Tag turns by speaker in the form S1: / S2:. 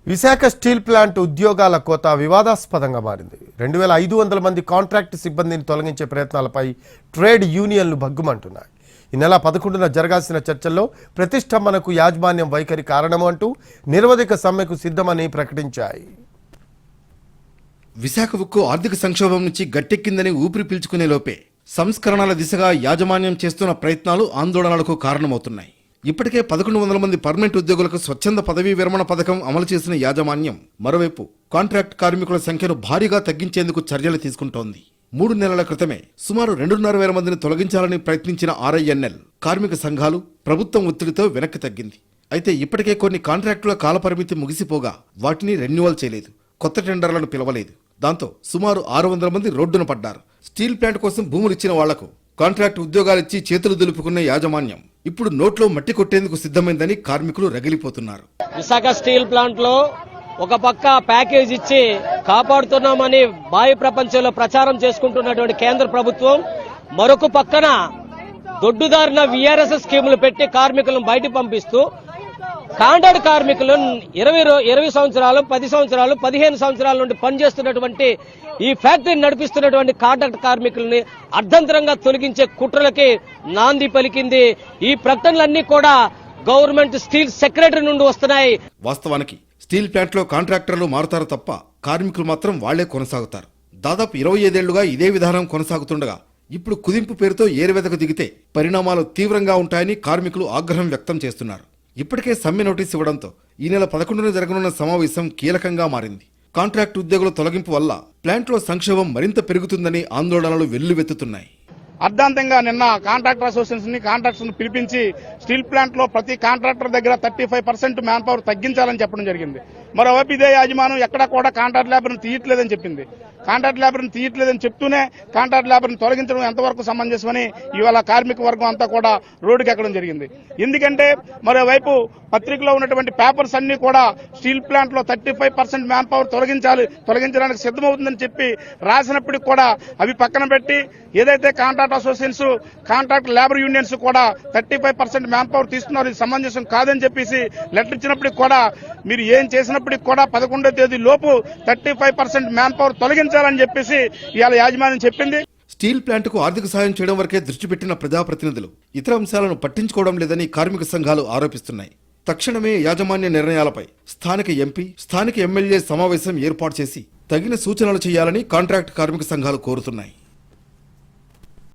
S1: Visakha steel plant ఉద్యోగాల కోత వివాదాస్పదంగా మారింది. 2500 మంది కాంట్రాక్ట్ సిబ్బందిని తొలగించే ప్రయత్నాలపై ట్రేడ్ యూనియన్లు భగ్గుమంటున్నాయి. ఈ నెల 11న జరగాల్సిన చర్చల్లో ప్రతిష్టంభనకు యాజమాన్యం వైఖరి కారణం అంటూ నిరవధిక సమ్మెకు సిద్ధమని ప్రకటించాయి.
S2: విశాఖ ఉక్కు ఆర్థిక సంక్షోభం నుంచి గట్టెక్కిందని ఊపిరి పీల్చుకునే లోపే సంస్కరణల దిశగా యాజమాన్యం చేస్తున్న ప్రయత్నాలు ఆందోళనలకు కారణమవుతున్నాయి. ఇప్పటికే 1100 మంది పర్మనెంట్ ఉద్యోగులకు స్వచ్ఛంద పదవీ విరమణ పథకం అమలు చేసిన యాజమాన్యం మరోవైపు కాంట్రాక్ట్ కార్మికుల సంఖ్యను భారీగా తగ్గించేందుకు చర్యలు తీసుకుంటోంది. 3 నెలల క్రితమే సుమారు 2,500 మందిని తొలగించాలని ప్రయత్నించిన RINL కార్మిక సంఘాలు ప్రభుత్వం ఒత్తిడితో వెనక్కి తగ్గింది. అయితే ఇప్పటికే కొన్ని కాంట్రాక్టుల కాలపరిమితి ముగిసిపోగా వాటిని రెన్యువల్ చేయలేదు, కొత్త టెండర్లను పిలవలేదు. దాంతో సుమారు 600 మంది రోడ్డున పడ్డారు. స్టీల్ ప్లాంట్ కోసం భూములు ఇచ్చిన వాళ్లకు కాంట్రాక్ట్ ఉద్యోగాలిచ్చి చేతులు దులుపుకున్న యాజమాన్యం ఇప్పుడు నోట్లో మట్టి కొట్టేందుకు సిద్ధమైందని కార్మికులు రగిలిపోతున్నారు.
S3: విశాఖ స్టీల్ ప్లాంట్ లో ఒక పక్క ప్యాకేజ్ ఇచ్చి కాపాడుతున్నామని బాహ్య ప్రపంచంలో ప్రచారం చేసుకుంటున్నటువంటి కేంద్ర ప్రభుత్వం మరొక పక్కన దొడ్డుదారిన VRS స్కీములు పెట్టి కార్మికులను బయటకు పంపిస్తూ కాంట్రాక్ట్ కార్మికులు 20 సంవత్సరాలు 10 సంవత్సరాలు 15 సంవత్సరాల నుండి పనిచేస్తున్నటువంటి ఈ ఫ్యాక్టరీని నడిపిస్తున్నటువంటి కాంట్రాక్ట్ కార్మికుల్ని అర్ధంతరంగా తొలగించే కుట్రలకి నాంది పలికింది. ఈ ప్రకటనలన్నీ కూడా గవర్నమెంట్ స్టీల్ సెక్రటరీ నుండి వస్తున్నాయి.
S2: వాస్తవానికి స్టీల్ ప్లాంట్ లో కాంట్రాక్టర్లు మారుతారు తప్ప కార్మికులు మాత్రం వాళ్లే కొనసాగుతారు. దాదాపు 25 ఏళ్లుగా ఇదే విధానం కొనసాగుతుండగా ఇప్పుడు కుదింపు పేరుతో ఏరువెదకు దిగితే పరిణామాలు తీవ్రంగా ఉంటాయని కార్మికులు ఆగ్రహం వ్యక్తం చేస్తున్నారు. ఇప్పటికే సమ్మె నోటీస్ ఇవ్వడంతో ఈ నెల 11న జరగనున్న సమావేశం కీలకంగా మారింది. కాంట్రాక్ట్ ఉద్యోగుల తొలగింపు వల్ల ప్లాంట్లో సంక్షోభం మరింత పెరుగుతుందని ఆందోళనలు వెల్లువెత్తుతున్నాయి.
S4: అర్ధాంతంగా నిన్న కాంట్రాక్టర్ అసోసియేషన్ కాంట్రాక్టర్స్ పిలిపించి స్టీల్ ప్లాంట్ లో ప్రతి కాంట్రాక్టర్ దగ్గర 35% మ్యాన్ పవర్ తగ్గించాలని చెప్పడం జరిగింది. మరోవైపు ఇదే యాజమాన్యం ఎక్కడా కూడా కాంట్రాక్ట్ లేబర్ని తీయట్లేదని చెప్పింది. కాంట్రాక్ట్ లేబర్ని తీయట్లేదని చెప్తూనే కాంట్రాక్ట్ లేబర్ని తొలగించడం ఎంతవరకు సమంజసమని ఇవాళ కార్మిక వర్గం అంతా కూడా రోడ్డుకి ఎక్కడం జరిగింది. ఎందుకంటే మరోవైపు పత్రికలో ఉన్నటువంటి పేపర్స్ అన్ని కూడా స్టీల్ ప్లాంట్ లో 35% మ్యాన్ పవర్ తొలగించడానికి సిద్ధమవుతుందని చెప్పి రాసినప్పటికి కూడా అవి పక్కన పెట్టి ఏదైతే contract associations contract labour unions కూడా 35% మ్యాన్ పవర్ తీస్తున్నారు, ఇది సమంజసం కాదని చెప్పేసి లెటర్ ఇచ్చినప్పటికి కూడా మీరు ఏం చేసినప్పటికి కూడా 11వ తేదీ లోపు 35% మ్యాన్ పవర్ తొలగించాలని చెప్పేసి ఇవాళ యాజమాన్యం చెప్పింది.
S2: స్టీల్ ప్లాంట్ కు ఆర్థిక సాయం చేయడం వరకే దృష్టి పెట్టిన ప్రజాప్రతినిధులు ఇతర అంశాలను పట్టించుకోవడం లేదని కార్మిక సంఘాలు ఆరోపిస్తున్నాయి. తక్షణమే యాజమాన్య నిర్ణయాలపై స్థానిక ఎంపీ, స్థానిక ఎమ్మెల్యే సమావేశం ఏర్పాటు చేసి తగిన సూచనలు చేయాలని కాంట్రాక్ట్ కార్మిక సంఘాలు కోరుతున్నాయి.